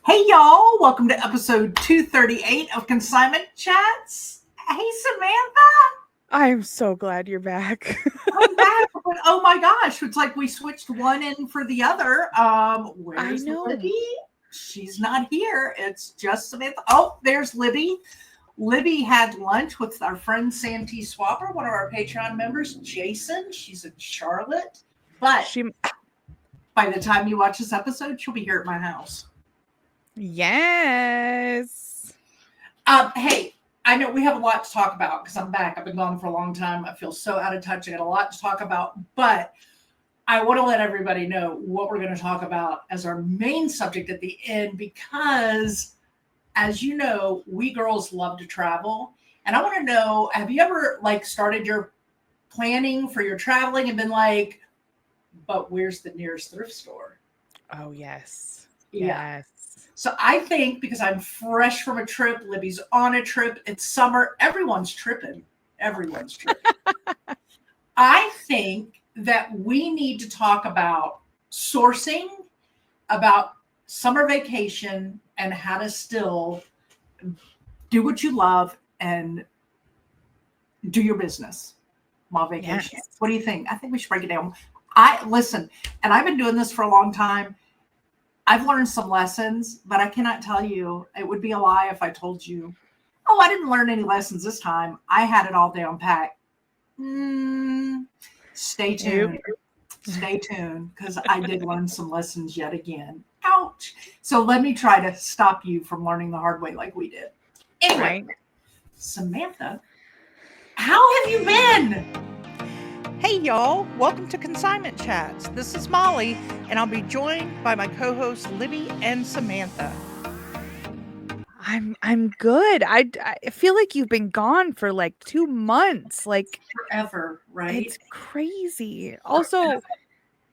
Hey y'all, welcome to episode 238 of Consignment Chats. Hey Samantha, I'm so glad you're back. I'm back. Oh my gosh, it's like we switched one in for the other. Where's I know. Libby? She's not here. It's just Samantha. Oh, there's Libby. Libby had lunch with our friend Santee Swapper, one of our Patreon members, Jason. She's in Charlotte. But by the time you watch this episode, she'll be here at my house. Yes. Hey, I know we have a lot to talk about because I'm back. I've been gone for a long time. I feel so out of touch. I got a lot to talk about, but I want to let everybody know what we're going to talk about as our main subject at the end because, as you know, we girls love to travel. And I want to know, have you ever started your planning for your traveling and been like, but where's the nearest thrift store? Oh, yes. Yeah. Yes. So I think because I'm fresh from a trip, Libby's on a trip, it's summer, everyone's tripping. I think that we need to talk about sourcing, about summer vacation, and how to still do what you love and do your business while vacation. Yes. What do you think? I think we should break it down. Listen, and I've been doing this for a long time. I've learned some lessons, but I cannot tell you, it would be a lie if I told you, oh, I didn't learn any lessons this time. I had it all down pat. Stay tuned. Stay tuned, because I did learn some lessons yet again. Ouch. So let me try to stop you from learning the hard way like we did. Anyway, right. Samantha, how have you been? Hey y'all, welcome to Consignment Chats. This is Molly, and I'll be joined by my co-hosts Libby and Samantha. I'm good. I feel like you've been gone for like 2 months. Like forever, right? It's crazy. Also,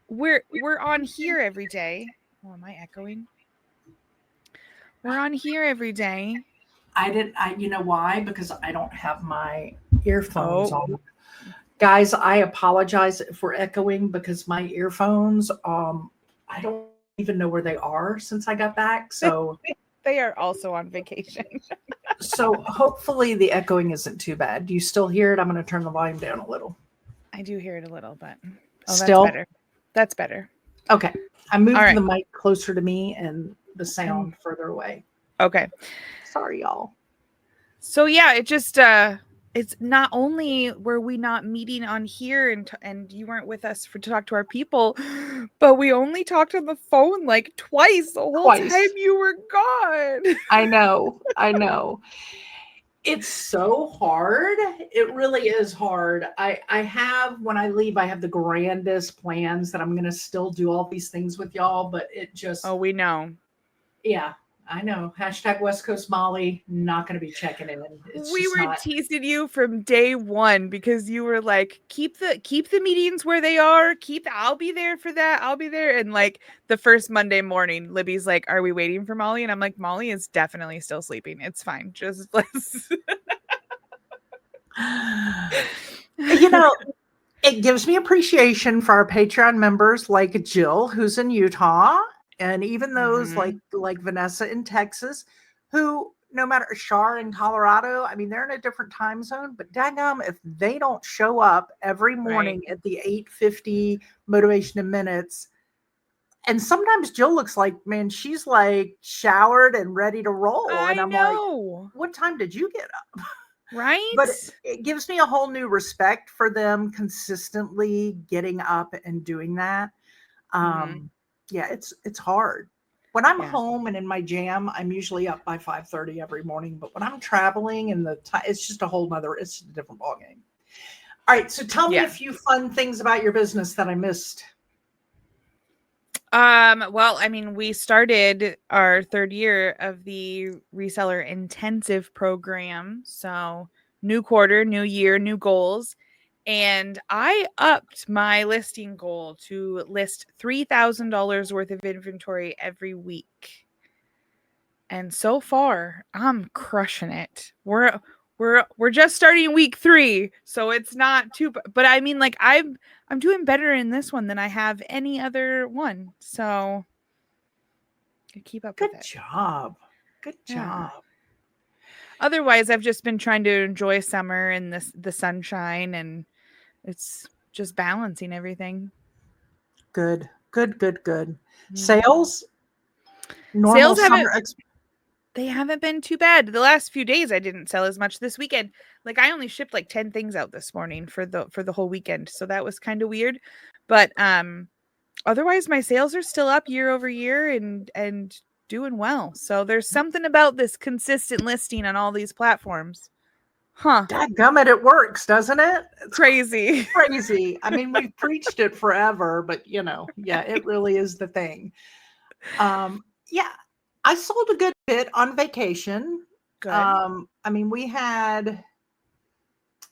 we're on here every day. Oh, am I echoing? We're on here every day. You know why? Because I don't have my earphones on. Guys, I apologize if we're echoing because my earphones, I don't even know where they are since I got back. So they are also on vacation. So hopefully the echoing isn't too bad. Do you still hear it? I'm going to turn the volume down a little. I do hear it a little, but still that's better. That's better. Okay. I moved the mic closer to me and the sound further away. Okay. Sorry, y'all. So yeah, it just it's not only were we not meeting on here and you weren't with us to talk to our people, but we only talked on the phone like twice the whole time you were gone. I know. It's so hard. It really is hard. I have, when I leave, I have the grandest plans that I'm going to still do all these things with y'all, but it just... Oh, we know. Yeah. I know. Hashtag West Coast Molly, not going to be checking in. We were teasing you from day one because you were like, keep the meetings where they are. I'll be there for that. I'll be there. And like the first Monday morning, Libby's like, are we waiting for Molly? And I'm like, Molly is definitely still sleeping. It's fine. Just let's. You know, it gives me appreciation for our Patreon members like Jill, who's in Utah. And even those like Vanessa in Texas, who no matter Shar in Colorado, I mean, they're in a different time zone, but daggum, if they don't show up every morning at the 8:50 Motivation in Minutes, and sometimes Jill looks like, man, she's like showered and ready to roll. And I'm like, what time did you get up? Right. But it gives me a whole new respect for them consistently getting up and doing that. Yeah, it's hard. When I'm home and in my jam, I'm usually up by 5:30 every morning. But when I'm traveling and it's just it's a different ballgame. All right, so tell me a few fun things about your business that I missed. Well, I mean, we started our 3rd year of the Reseller intensive program. So new quarter, new year, new goals. And I upped my listing goal to list $3,000 worth of inventory every week. And so far, I'm crushing it. We're just starting week 3, so it's not too. But I mean, like I'm doing better in this one than I have any other one. So keep up Good with it. job. Good Yeah. job. Otherwise, I've just been trying to enjoy summer and the sunshine, and it's just balancing everything. Good. Mhm. Sales? Normal Sales summer they haven't been too bad. The last few days I didn't sell as much. This weekend, like I only shipped like 10 things out this morning for the whole weekend. So that was kind of weird. But otherwise my sales are still up year over year and doing well. So there's something about this consistent listing on all these platforms. Huh. Dadgummit, it works, doesn't it? It's Crazy. crazy. I mean, we've preached it forever, but yeah, it really is the thing. Yeah, I sold a good bit on vacation. Good. I mean, we had,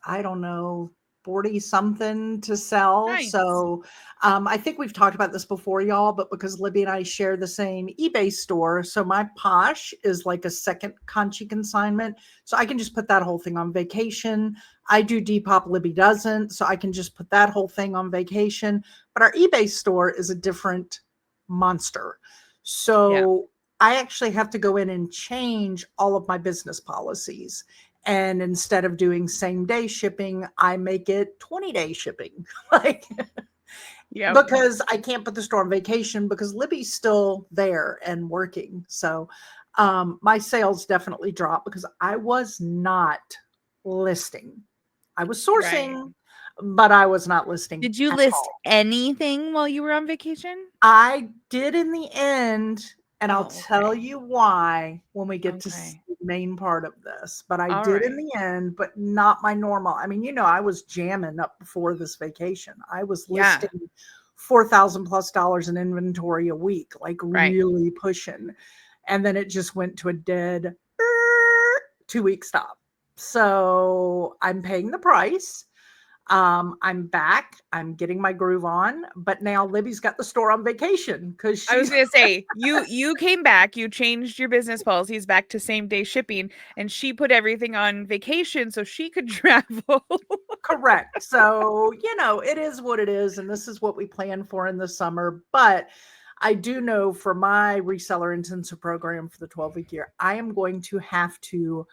I don't know, 40 something to sell. Nice. So I think we've talked about this before, y'all, but because Libby and I share the same eBay store, so my Posh is like a second Conchi consignment. So I can just put that whole thing on vacation. I do Depop, Libby doesn't. So I can just put that whole thing on vacation. But our eBay store is a different monster. So I actually have to go in and change all of my business policies. And instead of doing same day shipping, I make it 20-day shipping. Like, because I can't put the store on vacation because Libby's still there and working. So my sales definitely dropped because I was not listing. I was sourcing, but I was not listing. Did you list anything while you were on vacation? I did in the end, and I'll okay. tell you why when we get to the main part of this. But I did in the end, but not my normal. I mean, I was jamming up before this vacation. I was listing $4,000+ in inventory a week, like really pushing. And then it just went to a dead 2-week stop. So I'm paying the price. I'm back. I'm getting my groove on, but now Libby's got the store on vacation because I was gonna say you came back, you changed your business policies back to same day shipping, and she put everything on vacation so she could travel. Correct. So it is what it is, and this is what we plan for in the summer. But I do know for my reseller intensive program for the 12-week year, I am going to have to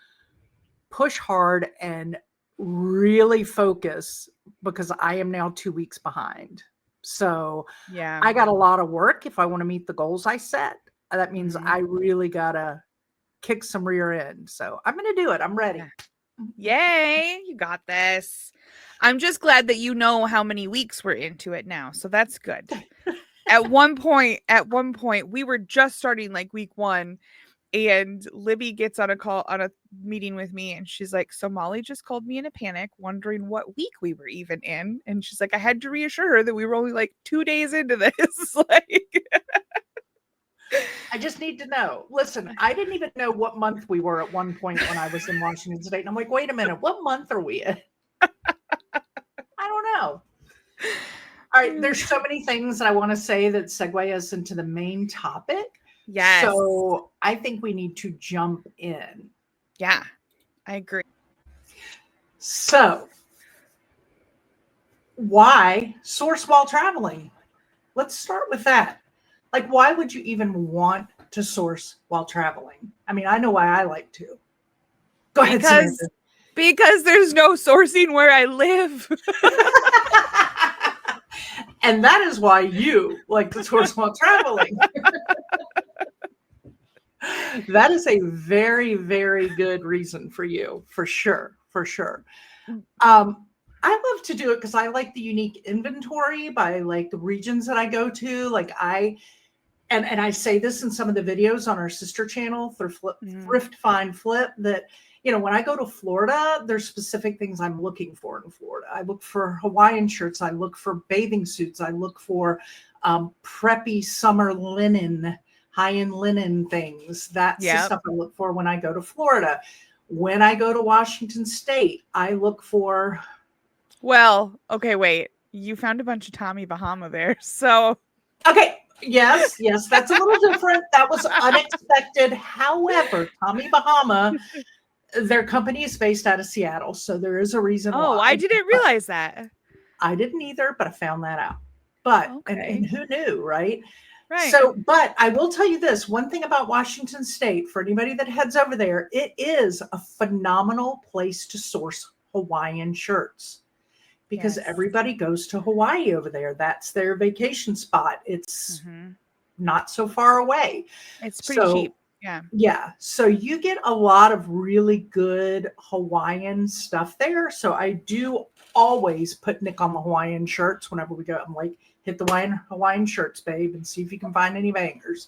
push hard and really focus because I am now 2 weeks behind. So I got a lot of work if I want to meet the goals I set. That means I really gotta kick some rear end. So I'm gonna do it. I'm ready. Yay, you got this. I'm just glad that you know how many weeks we're into it now. So that's good. At one point, we were just starting like week 1. And Libby gets on a meeting with me, and she's like, so Molly just called me in a panic, wondering what week we were even in. And she's like, I had to reassure her that we were only like 2 days into this. Like, I just need to know. Listen, I didn't even know what month we were at one point when I was in Washington State. And I'm like, wait a minute, what month are we in? I don't know. All right, there's so many things that I want to say that segue us into the main topic. Yes. So I think we need to jump in. Yeah, I agree. So why source while traveling? Let's start with that. Like, why would you even want to source while traveling? I mean, I know why I like to. Go ahead, Samantha. Because there's no sourcing where I live. And that is why you like to source while traveling. That is a very, very good reason for you, for sure. I love to do it because I like the unique inventory by like the regions that I go to. Like and I say this in some of the videos on our sister channel, Thrift, Find, Flip, that when I go to Florida, there's specific things I'm looking for in Florida. I look for Hawaiian shirts. I look for bathing suits. I look for preppy summer linen, high-end linen things. That's the stuff I look for when I go to Florida. When I go to Washington State, I look for... Well, okay, wait. You found a bunch of Tommy Bahama there, so... Okay, yes, that's a little different. That was unexpected. However, Tommy Bahama... Their company is based out of Seattle, so there is a reason why. Oh, I didn't realize that. I didn't either, but I found that out. But, and who knew, right? Right. So, but I will tell you this one thing about Washington State, for anybody that heads over there, it is a phenomenal place to source Hawaiian shirts because Yes. everybody goes to Hawaii over there. That's their vacation spot. It's not so far away. It's pretty cheap. Yeah. Yeah. So you get a lot of really good Hawaiian stuff there. So I do always put Nick on the Hawaiian shirts whenever we go. I'm like, hit the Hawaiian shirts, babe, and see if you can find any bangers.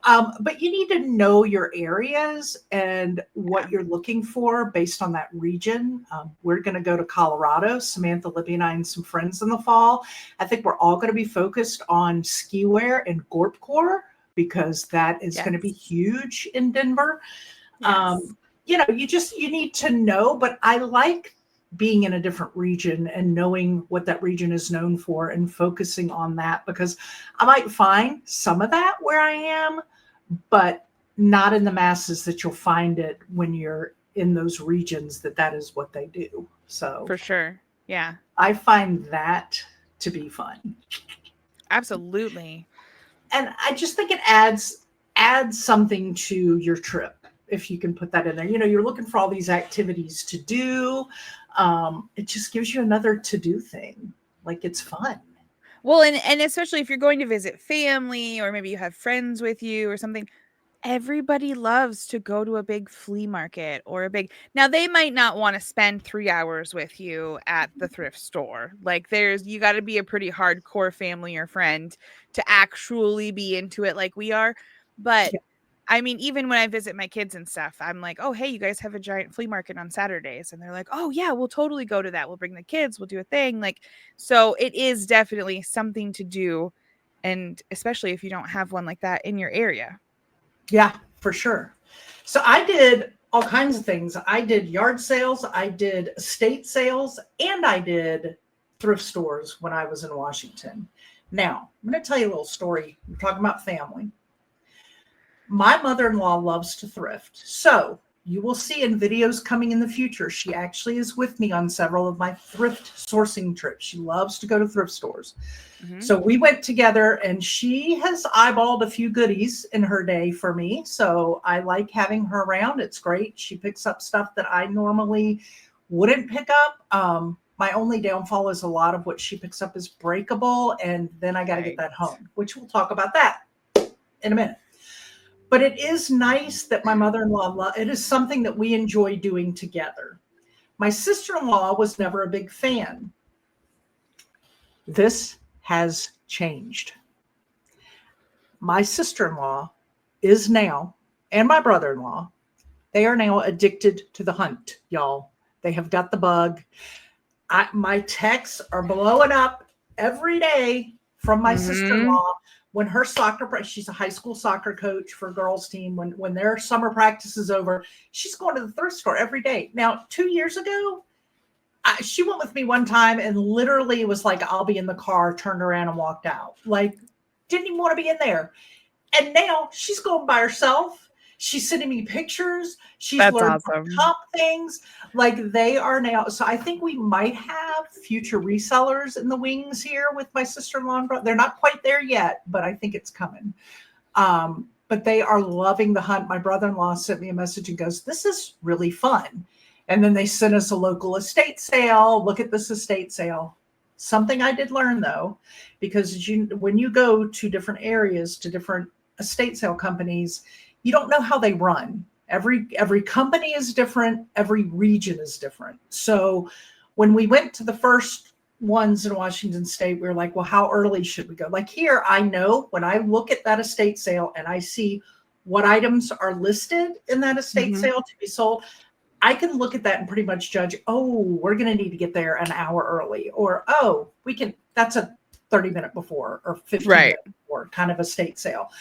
But you need to know your areas and what you're looking for based on that region. We're going to go to Colorado, Samantha, Libby, and I, and some friends in the fall. I think we're all going to be focused on ski wear and Gorpcore because that is going to be huge in Denver. Yes. You need to know, but I like being in a different region and knowing what that region is known for and focusing on that, because I might find some of that where I am, but not in the masses that you'll find it when you're in those regions that is what they do. So for sure. Yeah. I find that to be fun. Absolutely. And I just think it adds something to your trip if you can put that in there. You're looking for all these activities to do. It just gives you another to-do thing. Like, it's fun. Well, and especially if you're going to visit family or maybe you have friends with you or something, everybody loves to go to a big flea market or now they might not want to spend 3 hours with you at the thrift store. Like you got to be a pretty hardcore family or friend to actually be into it like we are. But I mean, even when I visit my kids and stuff, I'm like, oh, hey, you guys have a giant flea market on Saturdays. And they're like, oh, yeah, we'll totally go to that. We'll bring the kids. We'll do a thing. Like, so it is definitely something to do. And especially if you don't have one like that in your area. Yeah, for sure. So I did all kinds of things. I did yard sales, I did estate sales, and I did thrift stores when I was in Washington. Now, I'm going to tell you a little story. We're talking about family. My mother-in-law loves to thrift. So you will see in videos coming in the future, she actually is with me on several of my thrift sourcing trips. She loves to go to thrift stores. So we went together and she has eyeballed a few goodies in her day for me. So I like having her around. It's great. She picks up stuff that I normally wouldn't pick up. My only downfall is a lot of what she picks up is breakable. And then I got to get that home, which we'll talk about that in a minute. But it is nice that my mother-in-law, it is something that we enjoy doing together. My sister-in-law was never a big fan. This has changed. My sister-in-law is now, and my brother-in-law, they are now addicted to the hunt, y'all. They have got the bug. My texts are blowing up every day from my sister-in-law. When her she's a high school soccer coach for a girls team. When their summer practice is over, she's going to the thrift store every day. Now, 2 years ago, she went with me one time and literally was like, I'll be in the car, turned around and walked out. Like, didn't even want to be in there. And now she's going by herself. She's sending me pictures. She's learned top things. Like, they are now. So I think we might have future resellers in the wings here with my sister-in-law and brother. They're not quite there yet, but I think it's coming. But they are loving the hunt. My brother-in-law sent me a message and goes, this is really fun. And then they sent us a local estate sale. Look at this estate sale. Something I did learn, though, because when you go to different areas, to different estate sale companies, you don't know how they run. Every company is different. Every region is different. So when we went to the first ones in Washington State, we were like, well, how early should we go? Like here, I know when I look at that estate sale and I see what items are listed in that estate sale to be sold, I can look at that and pretty much judge, oh, we're going to need to get there an hour early, or, oh, that's a 30-minute before or 15-minute before kind of estate sale.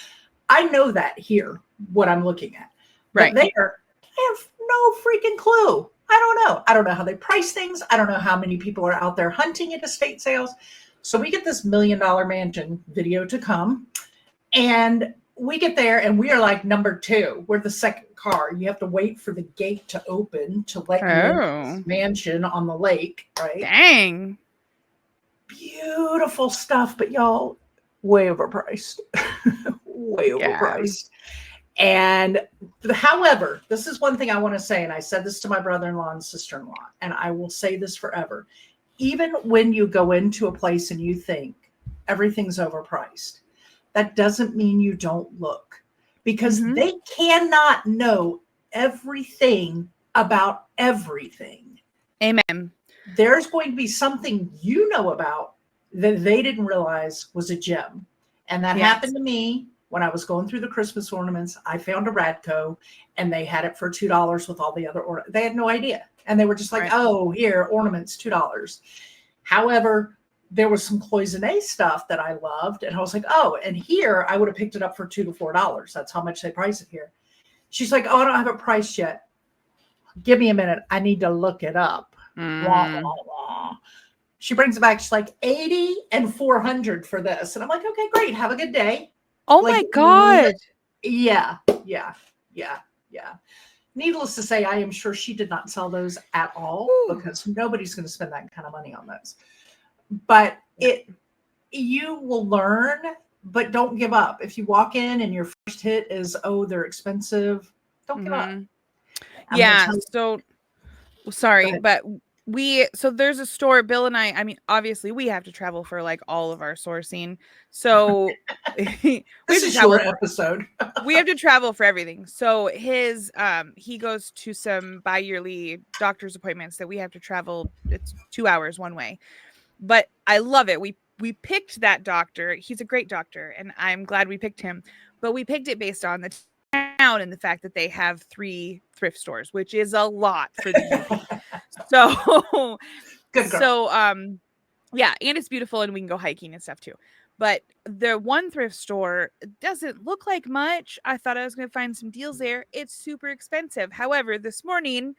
I know that here, what I'm looking at. But there, I have no freaking clue. I don't know. I don't know how they price things. I don't know how many people are out there hunting at estate sales. So we get this $1 Million Mansion video to come. And we get there and we are like number 2. We're the second car. You have to wait for the gate to open to let you in this mansion on the lake, right? Dang. Beautiful stuff. But y'all, way overpriced. Way Yeah. overpriced. And however, this is one thing I want to say, and I said this to my brother-in-law and sister-in-law, and I will say this forever. Even when you go into a place and you think everything's overpriced, that doesn't mean you don't look, because they cannot know everything about everything. Amen. There's going to be something you know about that they didn't realize was a gem. And that happened to me when I was going through the Christmas ornaments. I found a Radco and they had it for $2 with all the other ornaments. They had no idea. And they were just like, oh, here, ornaments, $2. However, there was some cloisonne stuff that I loved. And I was like, oh, and here I would have picked it up for $2 to $4. That's how much they price it here. She's like, oh, I don't have it priced yet. Give me a minute. I need to look it up. Wah, wah, wah. She brings it back. She's like, 80 and 400 for this. And I'm like, okay, great. Have a good day. Oh like, my God. Yeah. Needless to say, I am sure she did not sell those at all because nobody's going to spend that kind of money on those. But you will learn, but don't give up. If you walk in and your first hit is, oh, they're expensive, don't give up. Yeah. So sorry, but so there's a store, Bill and I mean, obviously we have to travel for like all of our sourcing. So this is your episode. We have to travel for everything. So he goes to some bi-yearly doctor's appointments that we have to travel. It's 2 hours one way, but I love it. We picked that doctor. He's a great doctor and I'm glad we picked him, but we picked it based on the town and the fact that they have 3 thrift stores, which is a lot for the UP. So, good girl. So, yeah, and it's beautiful and we can go hiking and stuff too. But the one thrift store doesn't look like much. I thought I was going to find some deals there. It's super expensive. However, this morning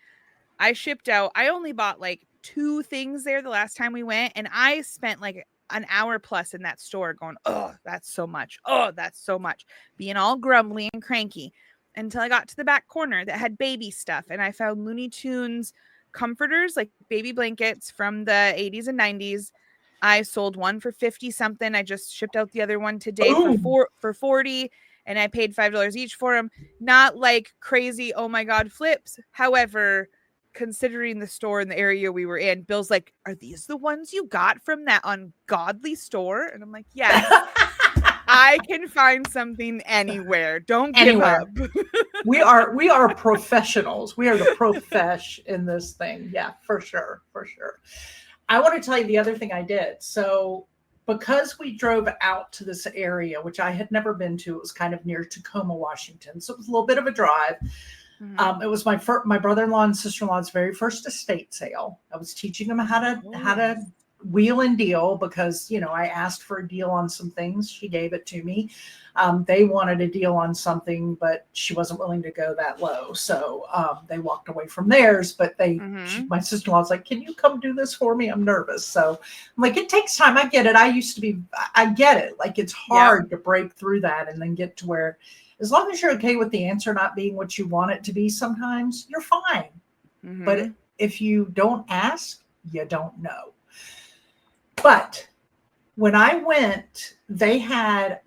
I shipped out. I only bought like 2 things there the last time we went. And I spent like an hour plus in that store going, oh, that's so much. Oh, that's so much. Being all grumbly and cranky until I got to the back corner that had baby stuff. And I found Looney Tunes comforters, like baby blankets from the 80s and 90s. I sold one for 50 something. I just shipped out the other one today for 40, and I paid $5 each for them. Not like crazy, oh my God, flips. However, considering the store and the area we were in, Bill's like, are these the ones you got from that ungodly store? And I'm like, yes. I can find something anywhere. Don't give up. We are professionals. We are the profesh in this thing. Yeah, for sure. I want to tell you the other thing I did. So because we drove out to this area, which I had never been to, it was kind of near Tacoma, Washington. So it was a little bit of a drive. It was my brother-in-law and sister-in-law's very first estate sale. I was teaching them how to wheel and deal because, I asked for a deal on some things. She gave it to me. They wanted a deal on something, but she wasn't willing to go that low. So they walked away from theirs, but my sister-in-law's like, can you come do this for me? I'm nervous. So I'm like, it takes time. I get it. I get it. Like it's hard to break through that and then get to where, as long as you're okay with the answer not being what you want it to be, sometimes you're fine. But if you don't ask, you don't know. But when I went, they had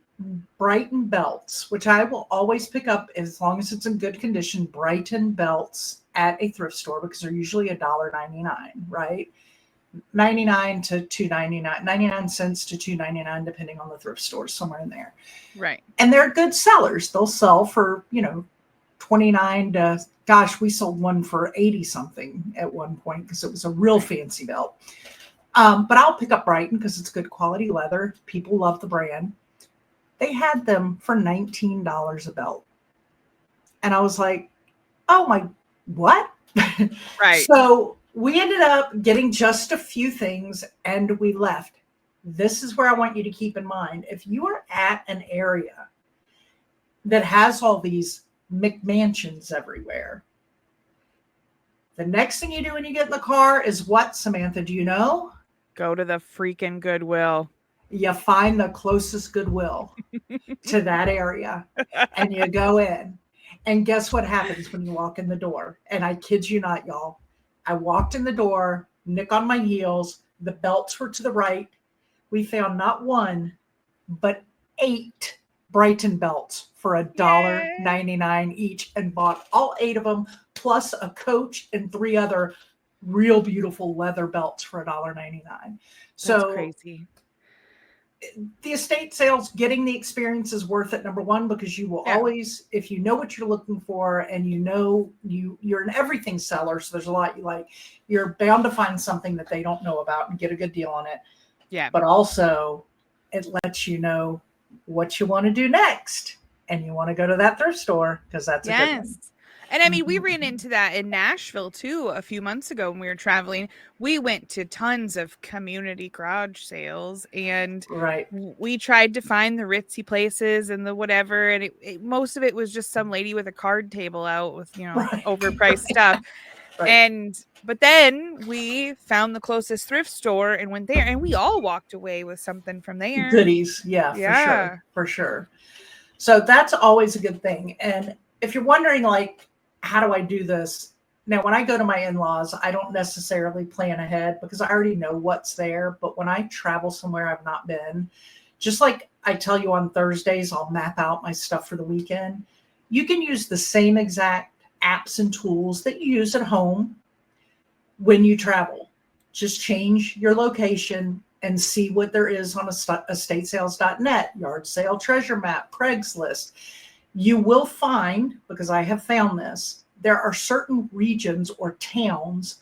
Brighton belts, which I will always pick up as long as it's in good condition. Brighton belts at a thrift store because they're usually $1.99, right? 99 to $2.99, 99 cents to $2.99, depending on the thrift store, somewhere in there. Right. And they're good sellers. They'll sell for, 29 to, gosh, we sold one for 80 something at one point because it was a real fancy belt. But I'll pick up Brighton because it's good quality leather. People love the brand. They had them for $19 a belt. And I was like, oh my, what? Right. So we ended up getting just a few things and we left. This is where I want you to keep in mind. If you are at an area that has all these McMansions everywhere, the next thing you do when you get in the car is what, Samantha? Do you know? Go to the freaking Goodwill. You find the closest Goodwill to that area and you go in. And guess what happens when you walk in the door? And I kid you not, y'all. I walked in the door, Nick on my heels. The belts were to the right. We found not one, but 8 Brighton belts for $1.99 each, and bought all 8 of them, plus a coach and 3 other real beautiful leather belts for $1.99. That's So crazy. the estate sales, getting the experience is worth it, number one, because you will always, if you know what you're looking for and you know you're an everything seller, so there's a lot you like, you're bound to find something that they don't know about and get a good deal on it. Yeah. But also it lets you know what you want to do next, and you want to go to that thrift store because that's a good one. And I mean, we ran into that in Nashville too a few months ago when we were traveling. We went to tons of community garage sales, and we tried to find the ritzy places and the whatever. And most of it was just some lady with a card table out with, overpriced stuff. But then we found the closest thrift store and went there, and we all walked away with something from there. Goodies. Yeah, for sure. So that's always a good thing. And if you're wondering, like, how do I do this? Now, when I go to my in-laws, I don't necessarily plan ahead because I already know what's there. But when I travel somewhere I've not been, just like I tell you on Thursdays, I'll map out my stuff for the weekend. You can use the same exact apps and tools that you use at home when you travel. Just change your location and see what there is on estatesales.net, yard sale, treasure map, Craigslist. You will find, because I have found this, there are certain regions or towns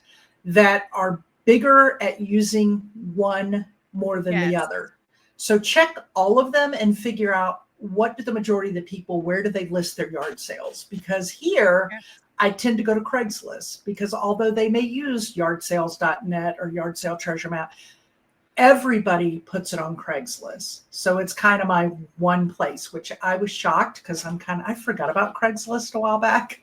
that are bigger at using one more than the other. So check all of them and figure out what do the majority of the people, where do they list their yard sales? Because here, I tend to go to Craigslist because although they may use yardsales.net or yard sale treasure map, everybody puts it on Craigslist. So it's kind of my one place, which I was shocked because I forgot about Craigslist a while back.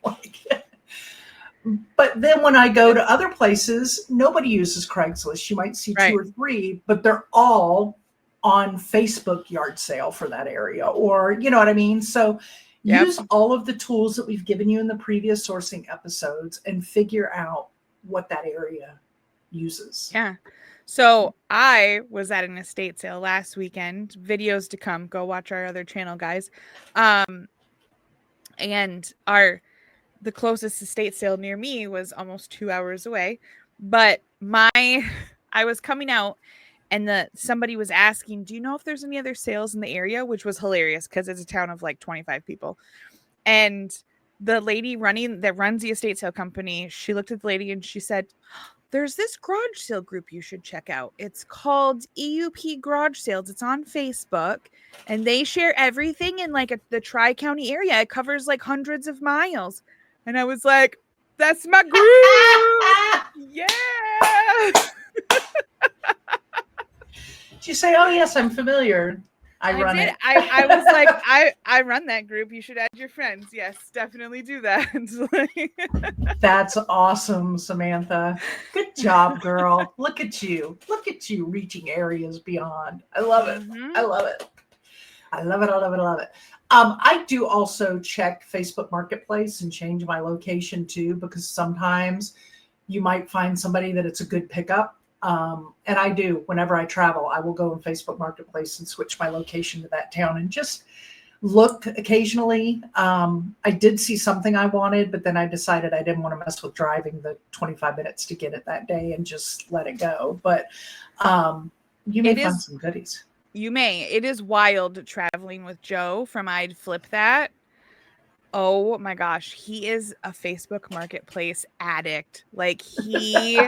But then when I go to other places, nobody uses Craigslist. You might see 2 or 3, but they're all on Facebook yard sale for that area, or you know what I mean? So use all of the tools that we've given you in the previous sourcing episodes and figure out what that area uses. Yeah. So I was at an estate sale last weekend. Videos to come. Go watch our other channel, guys. And the closest estate sale near me was almost 2 hours away. But I was coming out, and somebody was asking, "Do you know if there's any other sales in the area?" Which was hilarious because it's a town of like 25 people. And the lady that runs the estate sale company, she looked at the lady and she said, "There's this garage sale group you should check out. It's called EUP Garage Sales. It's on Facebook, and they share everything in like the Tri-County area. It covers like hundreds of miles." And I was like, "That's my group." Yeah. Did you say, "Oh yes, I'm familiar"? I run did. it. I was like, I run that group. You should add your friends. Yes, definitely do that. That's awesome, Samantha. Good job, girl. Look at you. Look at you reaching areas beyond. I love it. I love it. I love it. I love it. I love it. I do also check Facebook Marketplace and change my location too, because sometimes you might find somebody that it's a good pickup. And I do, whenever I travel, I will go on Facebook Marketplace and switch my location to that town and just look occasionally. I did see something I wanted, but then I decided I didn't want to mess with driving the 25 minutes to get it that day and just let it go. But you may find some goodies. You may. It is wild traveling with Joe from I'd Flip That. Oh my gosh. He is a Facebook Marketplace addict. Like he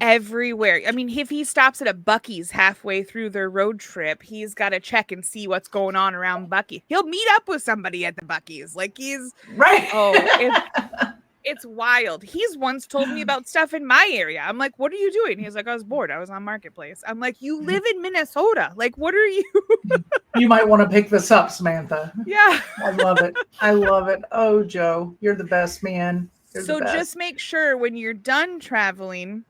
everywhere. I mean, if he stops at a Buc-ee's halfway through their road trip, he's got to check and see what's going on around Buc-ee. He'll meet up with somebody at the Buc-ee's. Like he's right. It's wild. He's once told me about stuff in my area. I'm like, "What are you doing?" He's like, "I was bored. I was on Marketplace." I'm like, "You live in Minnesota. Like, what are you?" You might want to pick this up, Samantha. Yeah. I love it. I love it. Oh, Joe, you're the best, man. So just make sure when you're done traveling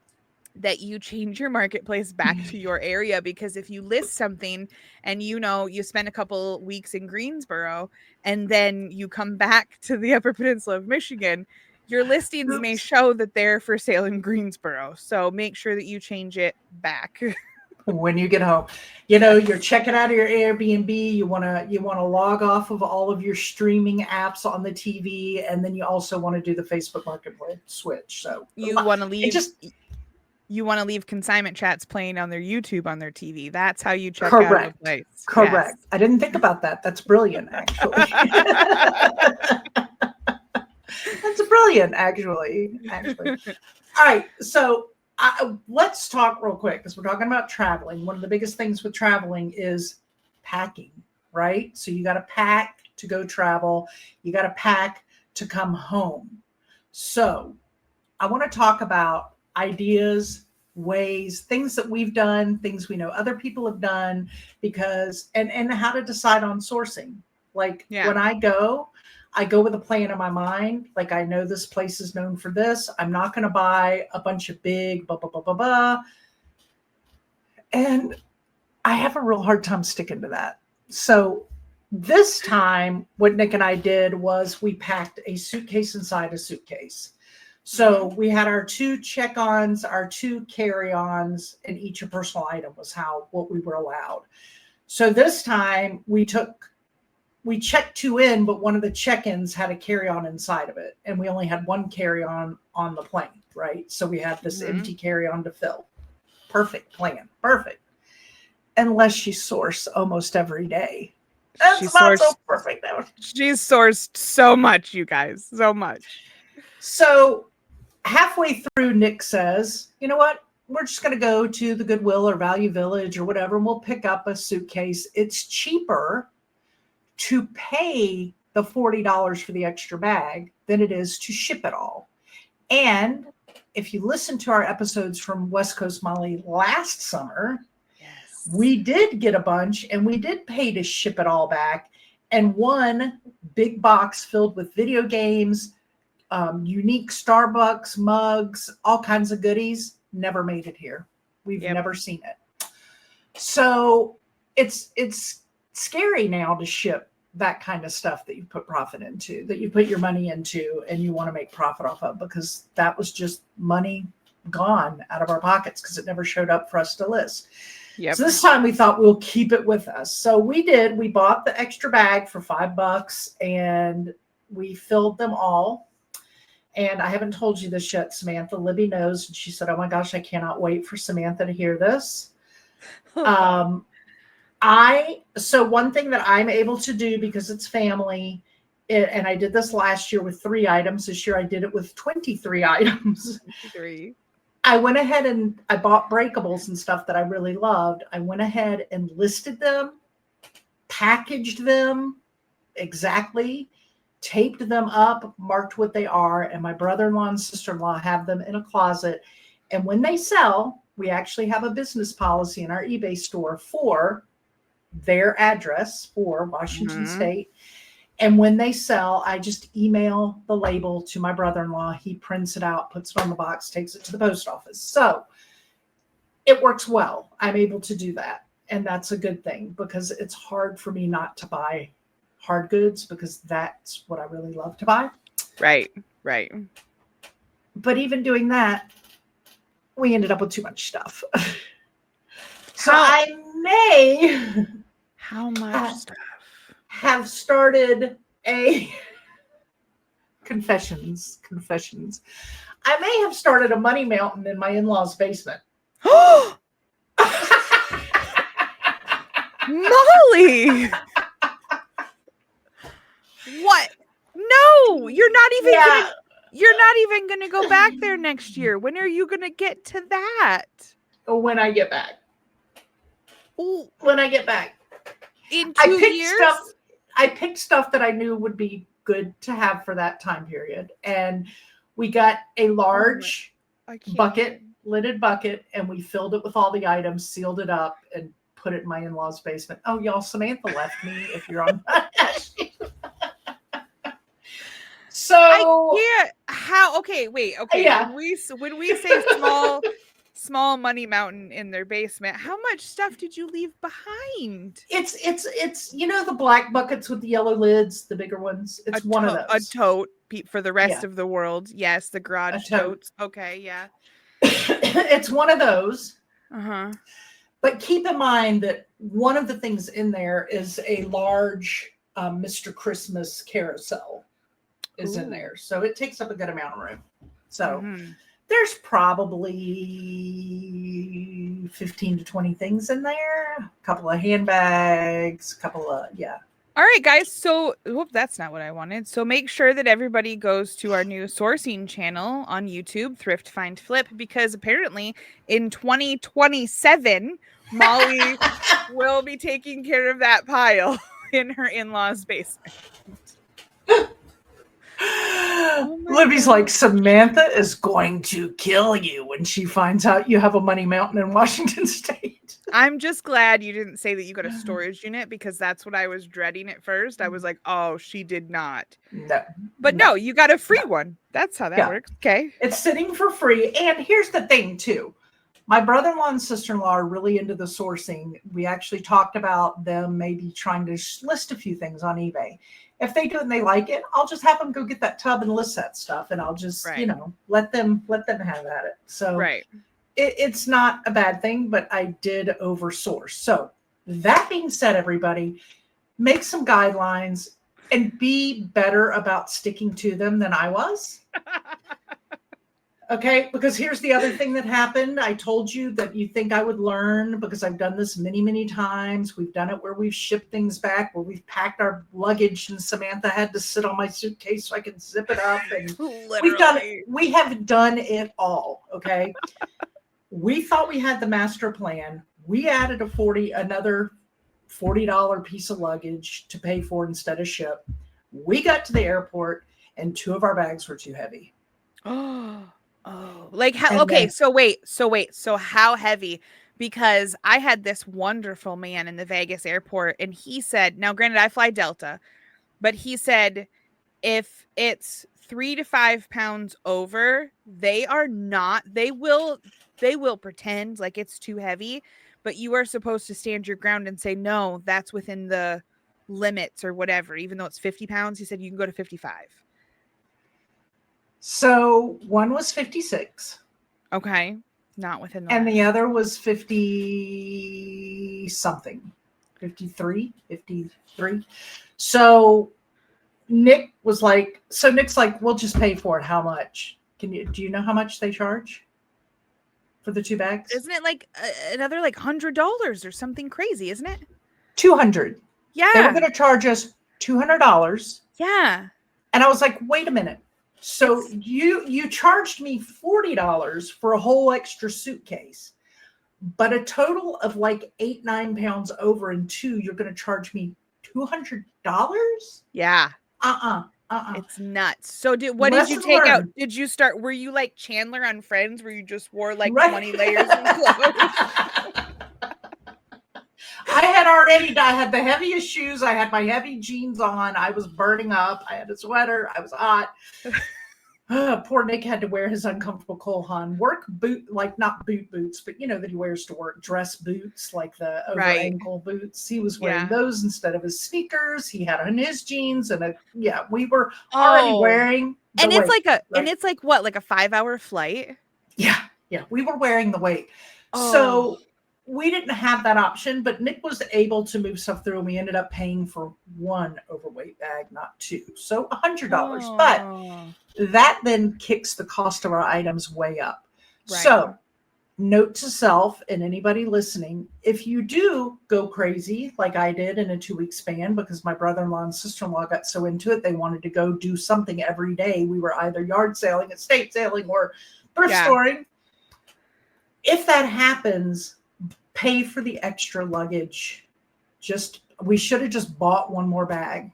that you change your marketplace back to your area, because if you list something and you spend a couple weeks in Greensboro and then you come back to the Upper Peninsula of Michigan, your listings may show that they're for sale in Greensboro. So make sure that you change it back. when you get home. You know, you're checking out of your Airbnb, you want to log off of all of your streaming apps on the TV, and then you also want to do the Facebook Marketplace switch. So you want to leave just Consignment Chats playing on their YouTube on their TV. That's how you check out of a correct. place. Correct. Yes. I didn't think about that. That's brilliant, actually. That's brilliant, actually. All right, so let's talk real quick because we're talking about traveling. One of the biggest things with traveling is packing, right? So you got to pack to go travel. You got to pack to come home. So I want to talk about ideas, ways, things that we've done, things we know other people have done, because and how to decide on sourcing. Like when I go with a plan in my mind. Like, I know this place is known for this. I'm not going to buy a bunch of big blah, blah, blah, blah, blah. And I have a real hard time sticking to that. So this time, what Nick and I did was we packed a suitcase inside a suitcase. So we had our 2 check-ons, our 2 carry-ons, and each a personal item was what we were allowed. So this time we checked 2 in, but one of the check-ins had a carry-on inside of it. And we only had 1 carry-on on the plane, right? So we had this empty carry-on to fill. Perfect plan. Perfect. Unless you source almost every day. That's not so perfect, though. She's sourced so much, you guys. So much. So halfway through, Nick says, you know what? We're just going to go to the Goodwill or Value Village or whatever, and we'll pick up a suitcase. It's cheaper to pay the $40 for the extra bag than it is to ship it all. And if you listen to our episodes from West Coast Molly last summer, we did get a bunch and we did pay to ship it all back. And 1 big box filled with video games, unique Starbucks mugs, all kinds of goodies, never made it here. We've never seen it. So it's scary now to ship that kind of stuff that you put profit into, that you put your money into and you want to make profit off of, because that was just money gone out of our pockets because it never showed up for us to list. So this time we thought we'll keep it with us. So we did. We bought the extra bag for $5 and we filled them all. And I haven't told you this yet, Samantha. Libby knows. And she said, oh my gosh, I cannot wait for Samantha to hear this. So one thing that I'm able to do, because it's family, and I did this last year with 3 items. This year I did it with 23 items. 23. I went ahead and I bought breakables and stuff that I really loved. I went ahead and listed them, packaged them exactly, taped them up, marked what they are, and my brother-in-law and sister-in-law have them in a closet. And when they sell, we actually have a business policy in our eBay store for their address for Washington State. And when they sell, I just email the label to my brother-in-law. He prints it out, puts it on the box, takes it to the post office. So it works well. I'm able to do that. And that's a good thing, because it's hard for me not to buy hard goods, because that's what I really love to buy. Right. But even doing that, we ended up with too much stuff. So I may how much stuff have started a confessions. I may have started a money mountain in my in-laws' basement. Molly! What? No, you're not even gonna go back there next year. When are you gonna get to that? When I get back. Ooh. When I get back. In 2 years? I picked stuff that I knew would be good to have for that time period. And we got a large lidded bucket, and we filled it with all the items, sealed it up, and put it in my in-laws' basement. Oh, y'all, Samantha left me if you're on that. So I can't. How? Okay, wait. Okay, yeah. When we say small money mountain in their basement, how much stuff did you leave behind? It's the black buckets with the yellow lids, the bigger ones. It's one of those. A tote for the rest of the world. Yes, the garage totes. Okay, yeah. It's one of those. But keep in mind that one of the things in there is a large Mr. Christmas carousel is in there. So it takes up a good amount of room. So there's probably 15 to 20 things in there. A couple of handbags, a couple of, All right, guys. So, that's not what I wanted. So make sure that everybody goes to our new sourcing channel on YouTube, Thrift, Find, Flip, because apparently in 2027, Molly will be taking care of that pile in her in-laws' basement. Libby's like, Samantha is going to kill you when she finds out you have a money mountain in Washington State. I'm just glad you didn't say that you got a storage unit, because that's what I was dreading at first. I was like, oh, she did not. No. But no, you got a free one. That's how that works. Okay. It's sitting for free. And here's the thing, too. My brother-in-law and sister-in-law are really into the sourcing. We actually talked about them maybe trying to list a few things on eBay. If they do it and they like it, I'll just have them go get that tub and list that stuff. And I'll just, let them have at it. So it's not a bad thing, but I did oversource. So that being said, everybody, make some guidelines and be better about sticking to them than I was. Okay, because here's the other thing that happened. I told you that you think I would learn, because I've done this many, many times. We've done it where we've shipped things back, where we've packed our luggage, and Samantha had to sit on my suitcase so I could zip it up. And we have done it all. Okay. We thought we had the master plan. We added another $40 piece of luggage to pay for instead of ship. We got to the airport and 2 of our bags were too heavy. Like how? Okay, so wait. So how heavy? Because I had this wonderful man in the Vegas airport, and he said, now granted I fly Delta, but he said if it's 3 to 5 pounds over, they will pretend like it's too heavy, but you are supposed to stand your ground and say, no, that's within the limits or whatever. Even though it's 50 pounds, he said you can go to 55. So one was 56. Okay. Not within the and the other was 50 something, 53. So Nick was like, Nick's like, we'll just pay for it. How much? Do you know how much they charge for the 2 bags? Isn't it like another like $100 or something crazy, isn't it? $200. Yeah. They were going to charge us $200. Yeah. And I was like, wait a minute. So you charged me $40 for a whole extra suitcase, but a total of like 8-9 pounds over and 2, you're going to charge me $200? Yeah. It's nuts. So what did you take out? Did you start? Were you like Chandler on Friends, where you just wore like 20 layers of clothes? I had the heaviest shoes. I had my heavy jeans on. I was burning up. I had a sweater. I was hot. Poor Nick had to wear his uncomfortable Cole Haan work boot, like not boots, but that he wears to work, dress boots, like the over ankle boots. He was wearing those instead of his sneakers. He had on his jeans, and we were already wearing. And it's it's like what, like a 5-hour flight? Yeah, we were wearing the weight. So we didn't have that option, but Nick was able to move stuff through, and we ended up paying for 1 overweight bag, not 2. So $100. But that then kicks the cost of our items way up. Right. So note to self and anybody listening, if you do go crazy like I did in a 2-week span, because my brother-in-law and sister-in-law got so into it, they wanted to go do something every day. We were either yard sailing, estate sailing, or thrift storing. If that happens, pay for the extra luggage. We should have just bought 1 more bag.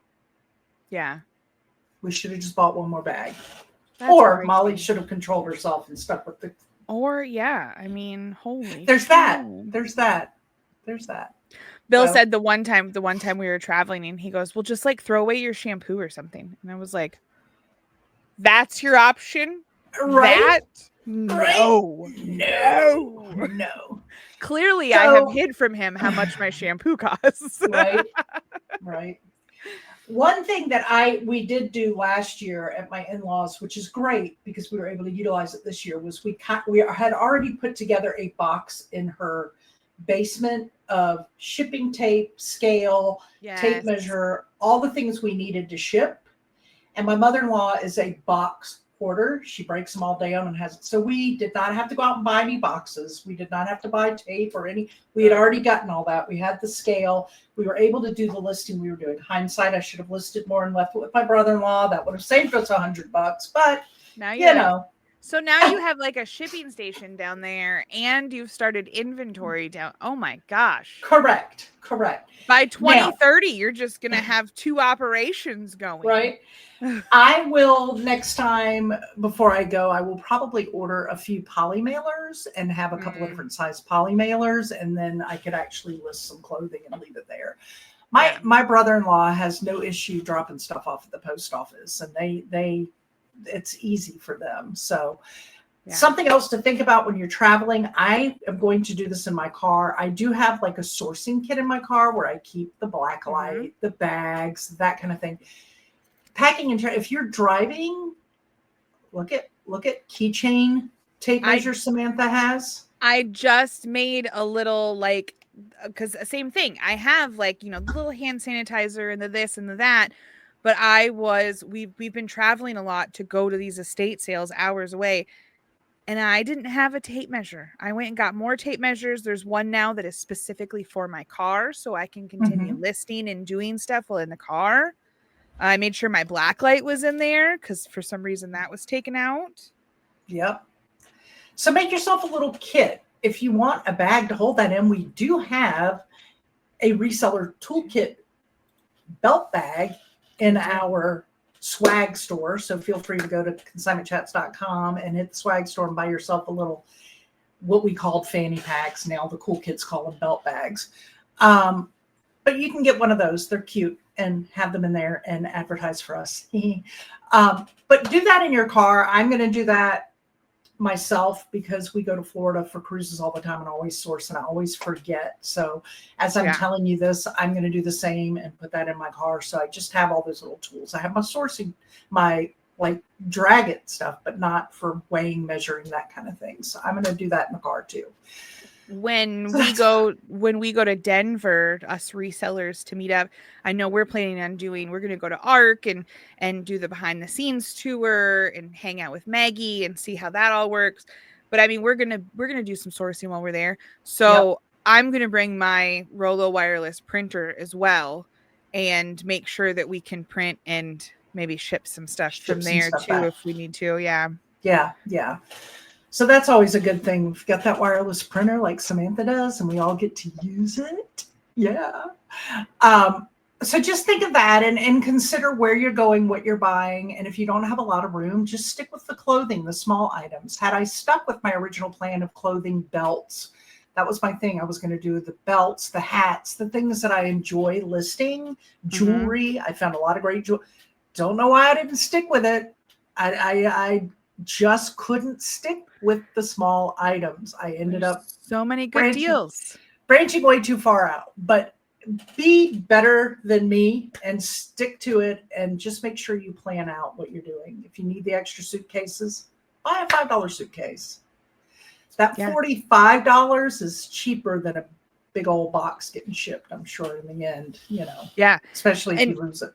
Yeah. We should have just bought 1 more bag. That's or Molly should have controlled herself and stuck with the. I mean, holy. There's that. Bill said the one time we were traveling, and he goes, well, just like throw away your shampoo or something. And I was like, that's your option? Right? No. Clearly, I have hid from him how much my shampoo costs. Right. One thing that we did do last year at my in-laws, which is great because we were able to utilize it this year, was we had already put together a box in her basement of shipping tape, scale, tape Yes. measure, all the things we needed to ship. And my mother-in-law is a box hoarder. She breaks them all down and has it. So we did not have to go out and buy any boxes. We did not have to buy tape or any. We had already gotten all that. We had the scale. We were able to do the listing we were doing. Hindsight, I should have listed more and left it with my brother-in-law. That would have saved us $100. But Now you know. So now you have like a shipping station down there and you've started inventory down. Oh my gosh. Correct. By 2030, you're just going to have 2 operations going. Right. I will next time before I go, I will probably order a few poly mailers and have a couple of different size poly mailers. And then I could actually list some clothing and leave it there. My brother-in-law has no issue dropping stuff off at the post office, and it's easy for them. So something else to think about when you're traveling. I am going to do this in my car. I do have like a sourcing kit in my car where I keep the black light, the bags, that kind of thing. Packing and if you're driving, look at keychain tape measure Samantha has. I just made a little because same thing. I have the little hand sanitizer and the this and the that. But we've been traveling a lot to go to these estate sales hours away. And I didn't have a tape measure. I went and got more tape measures. There's one now that is specifically for my car, so I can continue listing and doing stuff while in the car. I made sure my black light was in there because for some reason that was taken out. Yep. So make yourself a little kit. If you want a bag to hold that in, we do have a reseller toolkit belt bag in our swag store. So feel free to go to consignmentchats.com and hit the swag store and buy yourself a little, what we called fanny packs. Now the cool kids call them belt bags. But you can get one of those. They're cute and have them in there and advertise for us. But do that in your car. I'm going to do that myself because we go to Florida for cruises all the time and always source and I always forget. So as I'm telling you this, I'm going to do the same and put that in my car. So I just have all those little tools. I have my sourcing, my drag it stuff, but not for weighing, measuring, that kind of thing. So I'm going to do that in the car too. When we go to Denver, us resellers to meet up, I know we're planning on we're going to go to ARC and do the behind the scenes tour and hang out with Maggie and see how that all works. But I mean, we're going to do some sourcing while we're there. So I'm going to bring my Rollo wireless printer as well and make sure that we can print and maybe ship some stuff from there too if we need to. Yeah. So that's always a good thing. We've got that wireless printer like Samantha does, and we all get to use it. Yeah. So just think of that and consider where you're going, what you're buying. And if you don't have a lot of room, just stick with the clothing, the small items. Had I stuck with my original plan of clothing, belts, that was my thing. I was going to do the belts, the hats, the things that I enjoy listing, jewelry. I found a lot of great jewelry. Don't know why I didn't stick with it. I just couldn't stick with the small items. I ended up so many good deals, branching way too far out. But be better than me and stick to it and just make sure you plan out what you're doing. If you need the extra suitcases, buy a $5 suitcase. That $45 is cheaper than a big old box getting shipped, I'm sure, in the end, Yeah. Especially if you lose it.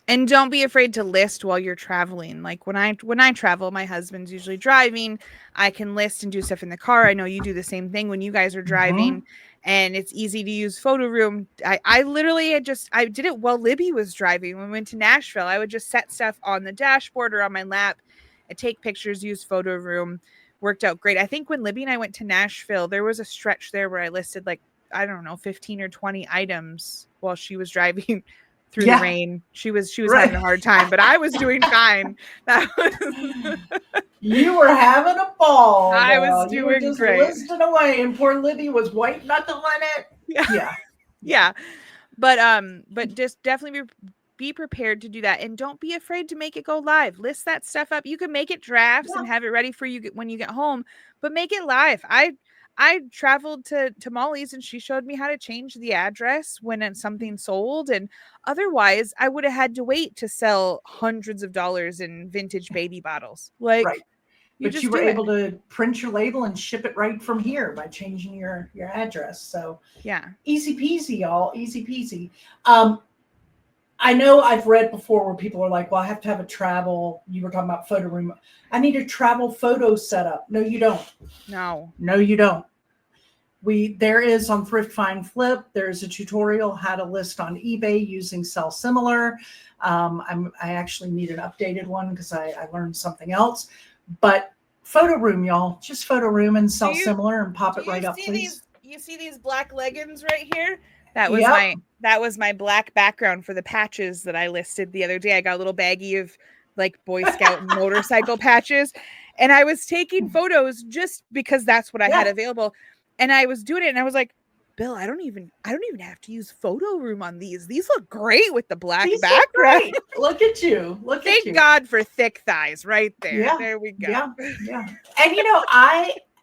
And don't be afraid to list while you're traveling. Like when I travel, my husband's usually driving. I can list and do stuff in the car. I know you do the same thing when you guys are driving, and it's easy to use photo room. I literally I did it while Libby was driving. When we went to Nashville, I would just set stuff on the dashboard or on my lap and take pictures, use photo room. Worked out great. I think when Libby and I went to Nashville, there was a stretch there where I listed 15 or 20 items while she was driving through the rain. She was having a hard time, but I was doing fine. You were having a ball. I was doing you were just great. Listing away, and poor Libby was white knuckling it. Yeah. But just definitely be prepared to do that, and don't be afraid to make it go live. List that stuff up. You can make it drafts and have it ready for you when you get home, but make it live. I traveled to Molly's and she showed me how to change the address when something sold. And otherwise I would have had to wait to sell hundreds of dollars in vintage baby bottles. You but just you were do it. able to print your label and ship it right from here by changing your address. So Yeah. easy peasy, y'all. Easy peasy. I know I've read before where people are like, well, I have to have a travel. You were talking about photo room. I need a travel photo setup. No, you don't. No. No, you don't. There is on Thrift Find Flip, there's a tutorial how to list on eBay using Sell Similar. I actually need an updated one because I learned something else. But photo room, y'all, just photo room and Sell Similar and pop it right up, please. You see these black leggings right here? That was Yep. my black background for the patches that I listed the other day. I got a little baggie of like Boy Scout and motorcycle patches, and I was taking photos just because that's what I had available. And I was doing it, and I was like, Bill, I don't even have to use photo room on these. These look great with the black background. Look at you. Thank God for thick thighs right there. Yeah. There we go. Yeah. And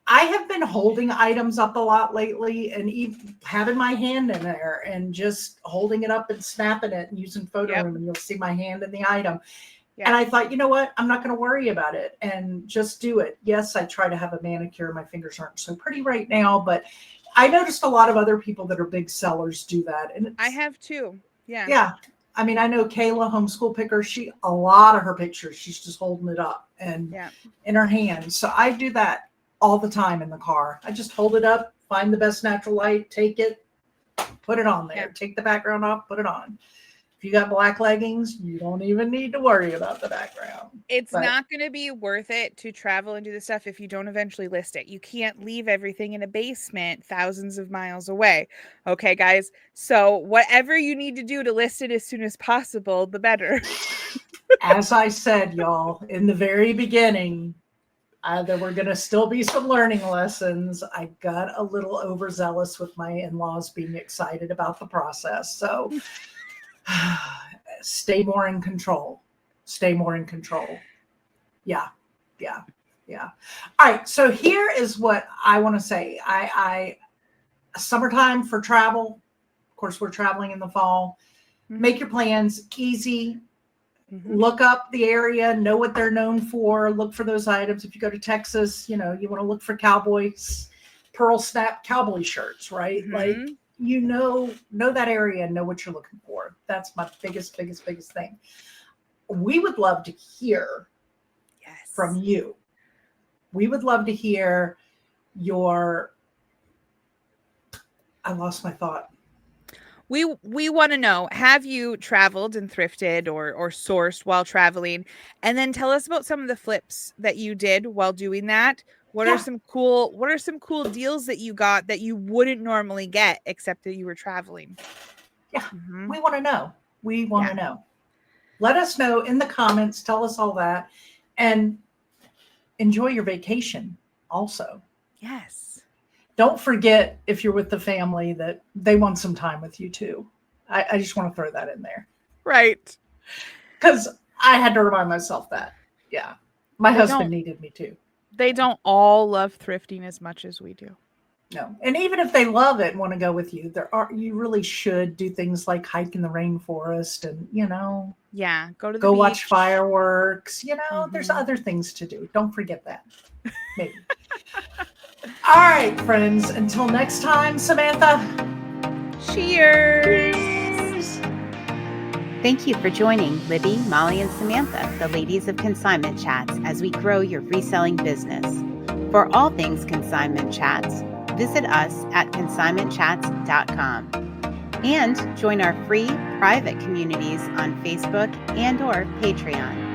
I have been holding items up a lot lately and even having my hand in there and just holding it up and snapping it and using photo room, and you'll see my hand in the item. Yep. And I thought, you know what? I'm not going to worry about it and just do it. Yes, I try to have a manicure. My fingers aren't so pretty right now, but I noticed a lot of other people that are big sellers do that. And I have too. Yeah. Yeah. I mean, I know Kayla, homeschool picker, a lot of her pictures, she's just holding it up and in her hand. So I do that all the time in the car. I just hold it up, find the best natural light, take it, put it on there, take the background off, put it on. If you got black leggings, you don't even need to worry about the background. It's not going to be worth it to travel and do this stuff if you don't eventually list it. You can't leave everything in a basement thousands of miles away. Okay, guys? So whatever you need to do to list it as soon as possible, the better. As I said, y'all, in the very beginning, there were going to still be some learning lessons. I got a little overzealous with my in-laws being excited about the process. So stay more in control. Yeah. All right. So here is what I want to say. I summertime for travel. Of course, we're traveling in the fall. Make your plans easy. Look up the area, know what they're known for. Look for those items. If you go to Texas, you want to look for cowboys, pearl snap cowboy shirts, right? Like, know that area and know what you're looking for. That's my biggest thing. We would love to hear from you. We would love to hear I lost my thought. We want to know, have you traveled and thrifted or sourced while traveling? And then tell us about some of the flips that you did while doing that. What are some cool deals that you got that you wouldn't normally get except that you were traveling? Yeah. We want to know. We want to know. Let us know in the comments. Tell us all that. And enjoy your vacation also. Yes. Don't forget, if you're with the family, that they want some time with you too. I just want to throw that in there. Right. Because I had to remind myself that. Yeah. My husband needed me too. They don't all love thrifting as much as we do. No. And even if they love it and want to go with you, you really should do things like hike in the rainforest and, go to the go beach. Watch fireworks. There's other things to do. Don't forget that. Maybe. All right, friends. Until next time, Samantha. Cheers. Thank you for joining Libby, Molly, and Samantha, the ladies of Consignment Chats, as we grow your reselling business. For all things Consignment Chats, visit us at consignmentchats.com and join our free private communities on Facebook and/or Patreon.